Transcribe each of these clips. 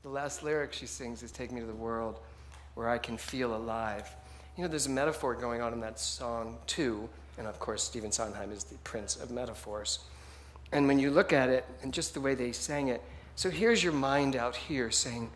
The last lyric she sings is "Take me to the world where I can feel alive." You know, there's a metaphor going on in that song, too. And, of course, Stephen Sondheim is the prince of metaphors. And when you look at it, and just the way they sang it, so here's your mind out here saying,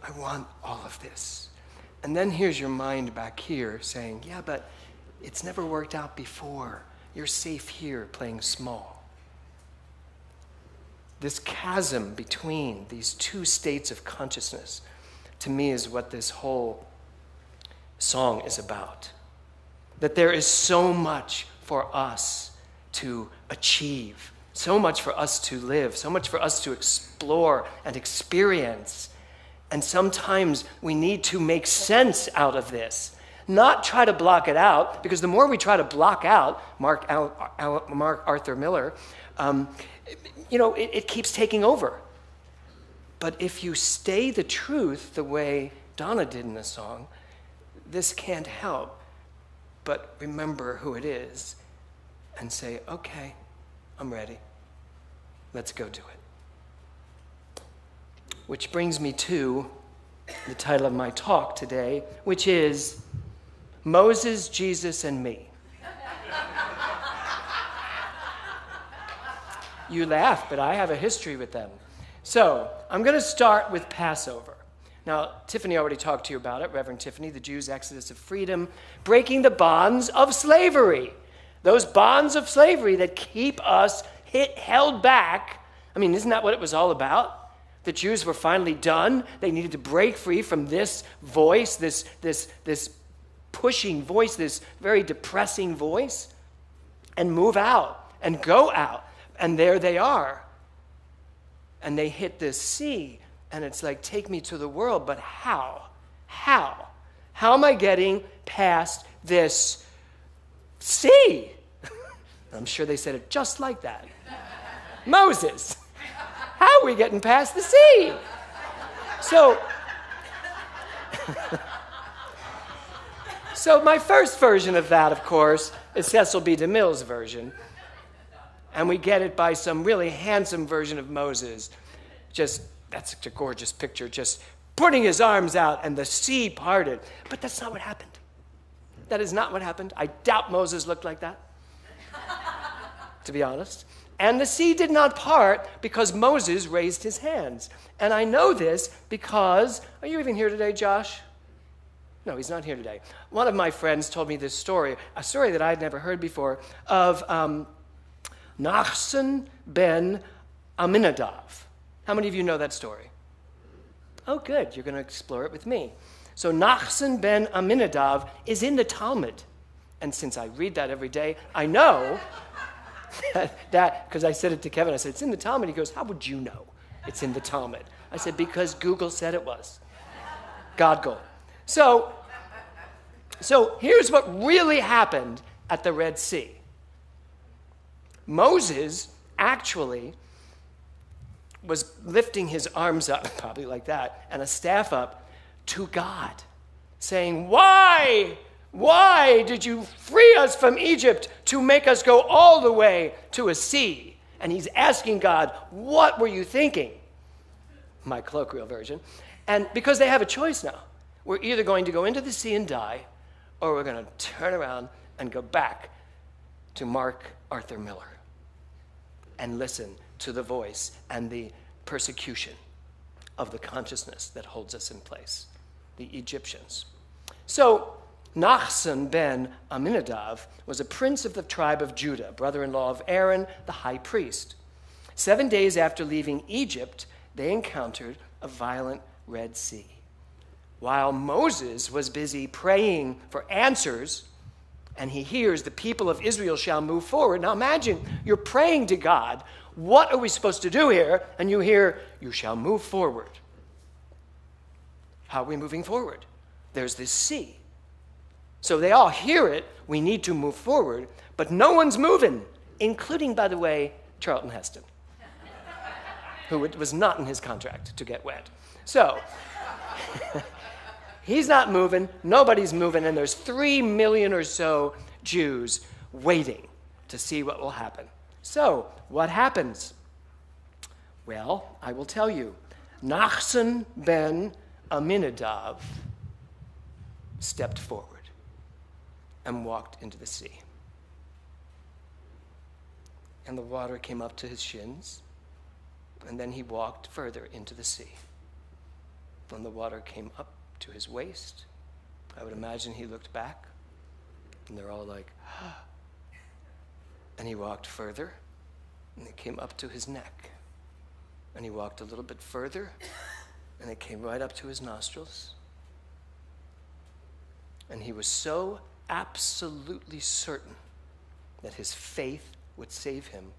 I want all of this. And then here's your mind back here saying, yeah, but it's never worked out before. You're safe here playing small. This chasm between these two states of consciousness, to me, is what this whole song is about. That there is so much for us to achieve, so much for us to live, so much for us to explore and experience. And sometimes we need to make sense out of this, not try to block it out, because the more we try to block out, Mark Arthur Miller, it keeps taking over. But if you stay the truth the way Donna did in the song, this can't help but remember who it is and say, okay, I'm ready. Let's go do it. Which brings me to the title of my talk today, which is Moses, Jesus, and Me. You laugh, but I have a history with them. So I'm going to start with Passover. Now, Tiffany already talked to you about it, Reverend Tiffany, the Jews' exodus of freedom, breaking the bonds of slavery. Those bonds of slavery that keep us held back. I mean, isn't that what it was all about? The Jews were finally done. They needed to break free from this voice, this pushing voice, this very depressing voice, and move out and go out. And there they are. And they hit this sea. And it's like, take me to the world, but how? How? How am I getting past this sea? I'm sure they said it just like that. Moses, how are we getting past the sea? So my first version of that, of course, is Cecil B. DeMille's version. And we get it by some really handsome version of Moses. That's such a gorgeous picture, just putting his arms out and the sea parted. But that's not what happened. That is not what happened. I doubt Moses looked like that, to be honest. And the sea did not part because Moses raised his hands. And I know this because, are you even here today, Josh? No, he's not here today. One of my friends told me this story, a story that I'd never heard before, of Nachshon ben Aminadav. How many of you know that story? Oh, good. You're going to explore it with me. So Nachshon ben Aminadav is in the Talmud. And since I read that every day, I know that, because I said it to Kevin, I said, it's in the Talmud. He goes, how would you know it's in the Talmud? I said, because Google said it was. Godgul. So here's what really happened at the Red Sea. Moses actually was lifting his arms up, probably like that, and a staff up to God, saying, why did you free us from Egypt to make us go all the way to a sea? And he's asking God, what were you thinking? My colloquial version. And because they have a choice now. We're either going to go into the sea and die, or we're going to turn around and go back to Mark Arthur Miller and listen to the voice and the persecution of the consciousness that holds us in place, the Egyptians. So Nachshon ben Aminadav was a prince of the tribe of Judah, brother-in-law of Aaron, the high priest. 7 days after leaving Egypt, they encountered a violent Red Sea. While Moses was busy praying for answers, and he hears the people of Israel shall move forward. Now imagine, you're praying to God, what are we supposed to do here? And you hear, you shall move forward. How are we moving forward? There's this sea. So they all hear it, we need to move forward, but no one's moving, including, by the way, Charlton Heston, who it was not in his contract to get wet. So he's not moving, nobody's moving, and there's 3 million or so Jews waiting to see what will happen. So, what happens? Well, I will tell you. Nachshon ben Aminadav stepped forward and walked into the sea. And the water came up to his shins, and then he walked further into the sea. When the water came up to his waist, I would imagine he looked back, and they're all like, ah. And he walked further, and it came up to his neck. And he walked a little bit further, and it came right up to his nostrils. And he was so absolutely certain that his faith would save him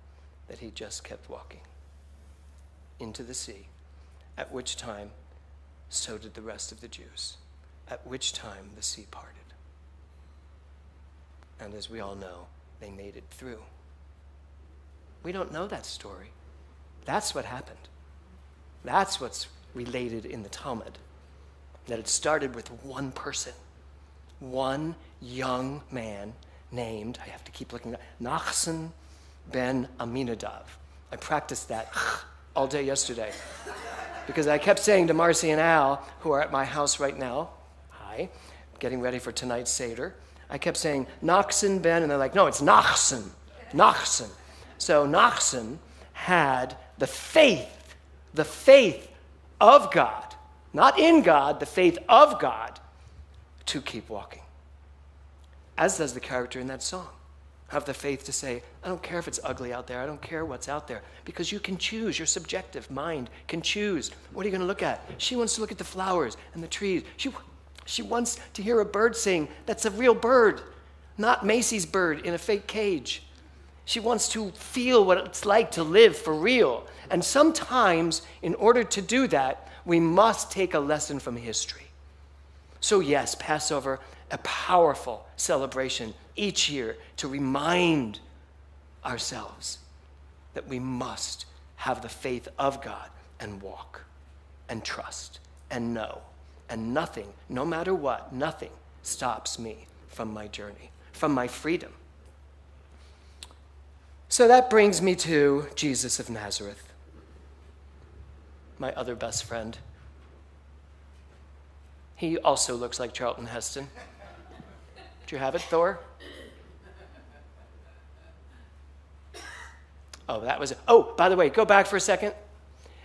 that he just kept walking into the sea, at which time so did the rest of the Jews, at which time the sea parted. And as we all know, they made it through. We don't know that story. That's what happened. That's what's related in the Talmud, that it started with one person, one young man named, I have to keep looking at, Nachshon ben Aminadav. I practiced that all day yesterday because I kept saying to Marcy and Al, who are at my house right now, hi, getting ready for tonight's Seder, I kept saying Nachshon ben, and they're like, no, it's Nachshon, Nachshon. So Nachshon had the faith of God, not in God, the faith of God, to keep walking. As does the character in that song. Have the faith to say, I don't care if it's ugly out there. I don't care what's out there. Because you can choose. Your subjective mind can choose. What are you going to look at? She wants to look at the flowers and the trees. She wants to hear a bird sing. That's a real bird, not Macy's bird in a fake cage. She wants to feel what it's like to live for real. And sometimes, in order to do that, we must take a lesson from history. So yes, Passover, a powerful celebration each year to remind ourselves that we must have the faith of God and walk and trust and know. And nothing, no matter what, nothing stops me from my journey, from my freedom. So that brings me to Jesus of Nazareth, my other best friend. He also looks like Charlton Heston. Do you have it, Thor? Oh, that was it. Oh, by the way, go back for a second.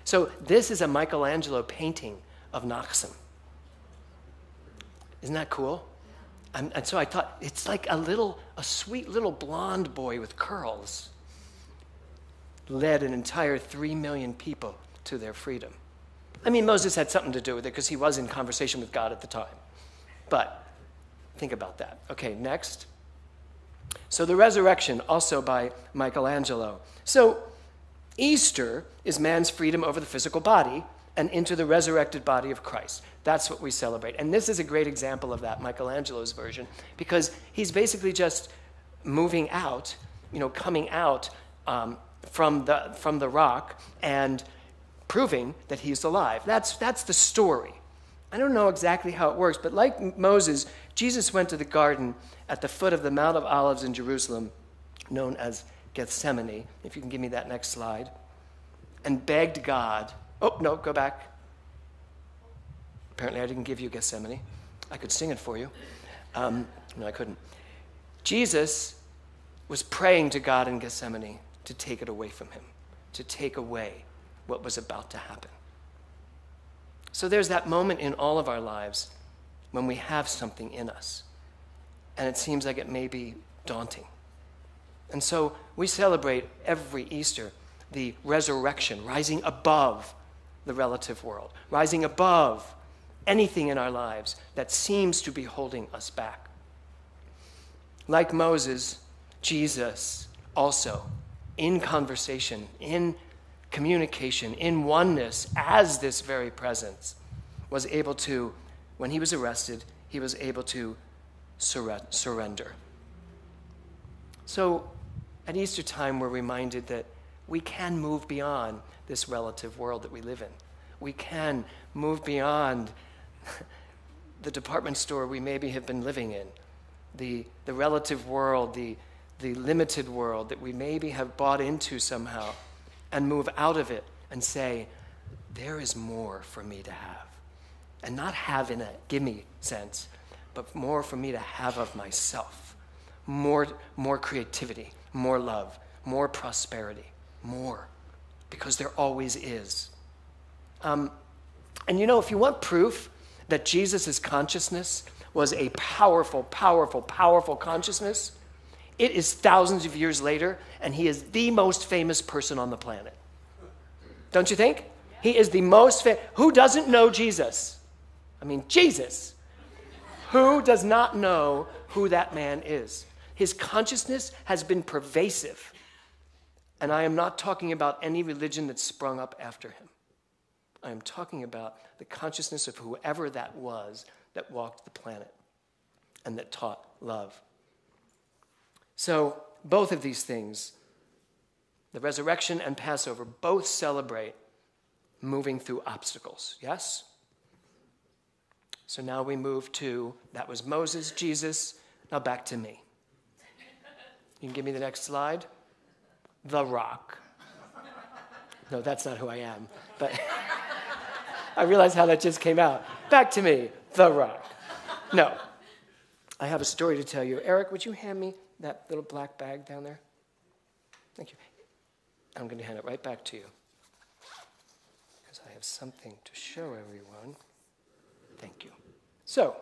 So this is a Michelangelo painting of Nachshon. Isn't that cool? And so I thought, it's like a sweet little blonde boy with curls led an entire 3 million people to their freedom. I mean, Moses had something to do with it because he was in conversation with God at the time. But think about that. Okay, next. So the resurrection, also by Michelangelo. So Easter is man's freedom over the physical body and into the resurrected body of Christ. That's what we celebrate. And this is a great example of that, Michelangelo's version, because he's basically just moving out, coming out from the rock and proving that he's alive. That's the story. I don't know exactly how it works, but like Moses, Jesus went to the garden at the foot of the Mount of Olives in Jerusalem, known as Gethsemane, if you can give me that next slide, and begged God. Oh, no, go back. Apparently I didn't give you Gethsemane. I could sing it for you. No, I couldn't. Jesus was praying to God in Gethsemane to take it away from him, to take away what was about to happen. So there's that moment in all of our lives when we have something in us, and it seems like it may be daunting. And so we celebrate every Easter the resurrection, rising above the relative world, rising above anything in our lives that seems to be holding us back. Like Moses, Jesus also, in conversation, in communication, in oneness, as this very presence, was able to, when he was arrested, he was able to surrender. So at Easter time, we're reminded that we can move beyond this relative world that we live in. We can move beyond the department store we maybe have been living in, the relative world, the limited world that we maybe have bought into somehow, and move out of it and say, there is more for me to have. And not have in a gimme sense, but more for me to have of myself. More creativity, more love, more prosperity, more. Because there always is. And if you want proof that Jesus' consciousness was a powerful, powerful, powerful consciousness, it is thousands of years later, and he is the most famous person on the planet. Don't you think? He is the most famous. Who doesn't know Jesus? I mean, Jesus. Who does not know who that man is? His consciousness has been pervasive. And I am not talking about any religion that sprung up after him. I am talking about the consciousness of whoever that was that walked the planet and that taught love. So both of these things, the resurrection and Passover, both celebrate moving through obstacles, yes? So now we move to, that was Moses, Jesus, now back to me. You can give me the next slide? The Rock. No, that's not who I am, but I realize how that just came out. Back to me, The Rock. No, I have a story to tell you. Eric, would you hand me that little black bag down there? Thank you. I'm going to hand it right back to you because I have something to show everyone. Thank you. So,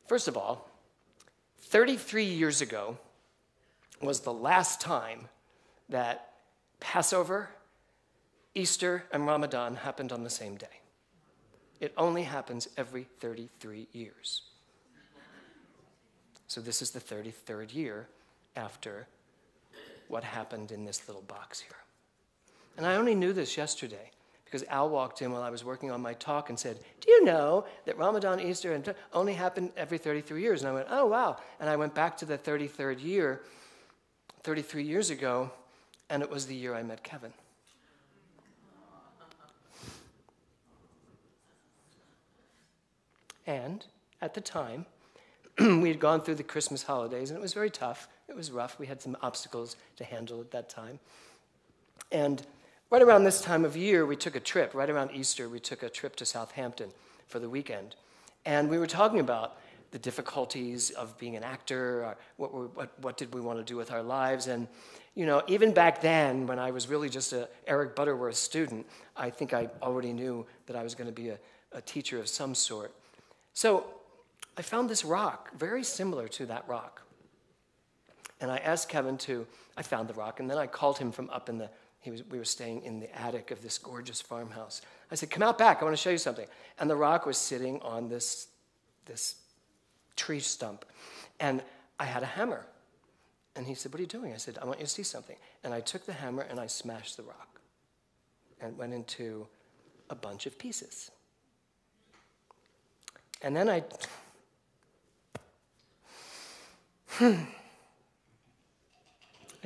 first of all, 33 years ago was the last time that Passover, Easter, and Ramadan happened on the same day. It only happens every 33 years. So this is the 33rd year after what happened in this little box here. And I only knew this yesterday because Al walked in while I was working on my talk and said, do you know that Ramadan, Easter, and only happen every 33 years? And I went, oh, wow. And I went back to the 33rd year, 33 years ago, and it was the year I met Kevin. And at the time, we had gone through the Christmas holidays, and it was very tough. It was rough. We had some obstacles to handle at that time. And right around this time of year, we took a trip. Right around Easter, we took a trip to Southampton for the weekend. And we were talking about the difficulties of being an actor, what did we want to do with our lives. And, even back then, when I was really just a Eric Butterworth student, I think I already knew that I was going to be a teacher of some sort. So I found this rock, very similar to that rock. And I asked Kevin I found the rock, and then I called him from up in we were staying in the attic of this gorgeous farmhouse. I said, come out back, I want to show you something. And the rock was sitting on this tree stump. And I had a hammer. And he said, what are you doing? I said, I want you to see something. And I took the hammer and I smashed the rock. And it went into a bunch of pieces. And then I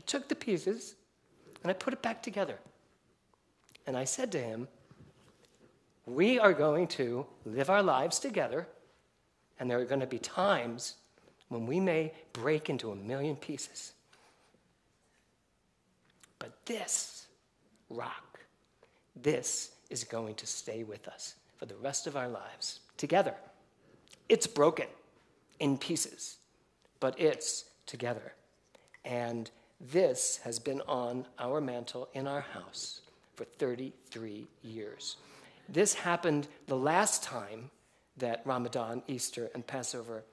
took the pieces and I put it back together. And I said to him, we are going to live our lives together, and there are going to be times when we may break into a million pieces. But this rock, this is going to stay with us for the rest of our lives together. It's broken in pieces, but it's together. And this has been on our mantle in our house for 33 years. This happened the last time that Ramadan, Easter, and Passover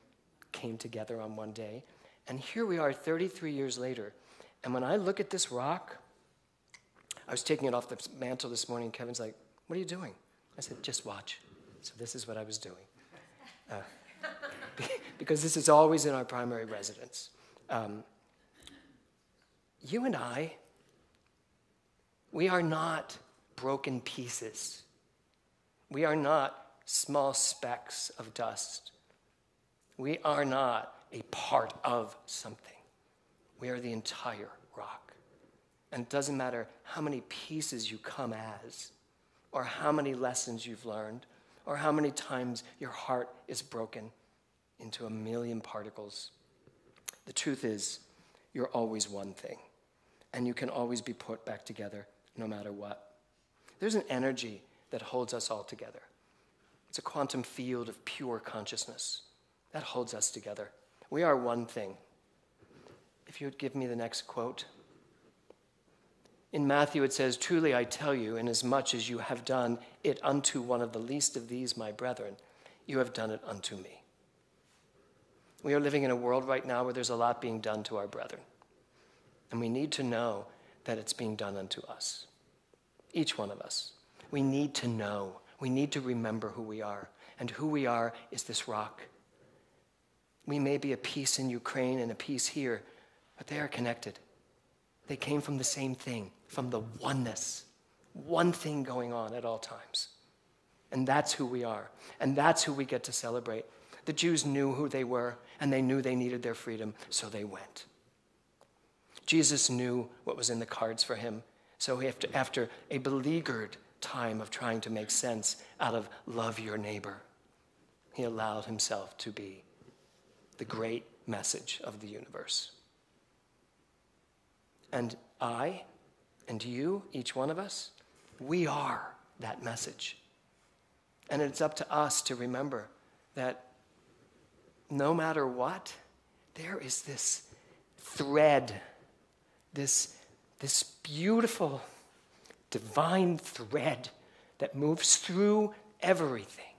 came together on one day. And here we are 33 years later. And when I look at this rock, I was taking it off the mantle this morning, and Kevin's like, what are you doing? I said, just watch. So this is what I was doing. Because this is always in our primary residence. You and I, we are not broken pieces. We are not small specks of dust. We are not a part of something. We are the entire rock. And it doesn't matter how many pieces you come as, or how many lessons you've learned, or how many times your heart is broken into a million particles. The truth is, you're always one thing. and you can always be put back together no matter what. There's an energy that holds us all together. It's a quantum field of pure consciousness that holds us together. We are one thing. If you would give me the next quote. In Matthew it says, "Truly I tell you, inasmuch as you have done it unto one of the least of these, my brethren, you have done it unto me." We are living in a world right now where there's a lot being done to our brethren. And we need to know that it's being done unto us. Each one of us. We need to know. We need to remember who we are. And who we are is this rock. We may be a piece in Ukraine and a piece here, but they are connected. They came from the same thing, from the oneness. One thing going on at all times. And that's who we are. And that's who we get to celebrate. The Jews knew who they were, and they knew they needed their freedom, so they went. Jesus knew what was in the cards for him, so after a beleaguered time of trying to make sense out of love your neighbor, he allowed himself to be the great message of the universe. And I and you, each one of us, we are that message. And it's up to us to remember that no matter what, there is this thread, this beautiful divine thread that moves through everything.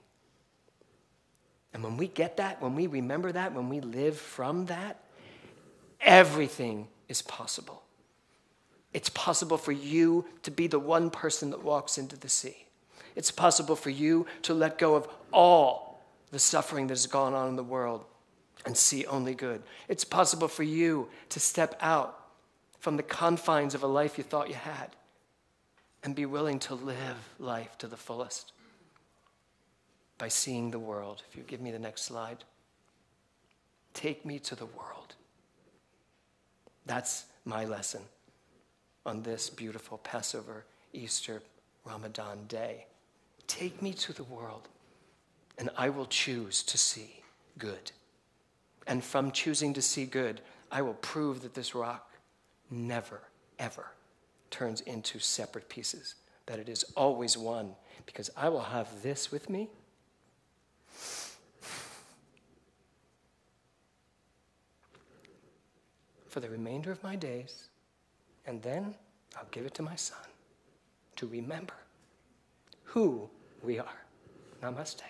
And when we get that, when we remember that, when we live from that, everything is possible. It's possible for you to be the one person that walks into the sea. It's possible for you to let go of all the suffering that has gone on in the world and see only good. It's possible for you to step out from the confines of a life you thought you had and be willing to live life to the fullest by seeing the world. If you give me the next slide. Take me to the world. That's my lesson on this beautiful Passover, Easter, Ramadan day. Take me to the world, and I will choose to see good. And from choosing to see good, I will prove that this rock never, ever turns into separate pieces, that it is always one, because I will have this with me for the remainder of my days, and then I'll give it to my son to remember who we are. Namaste.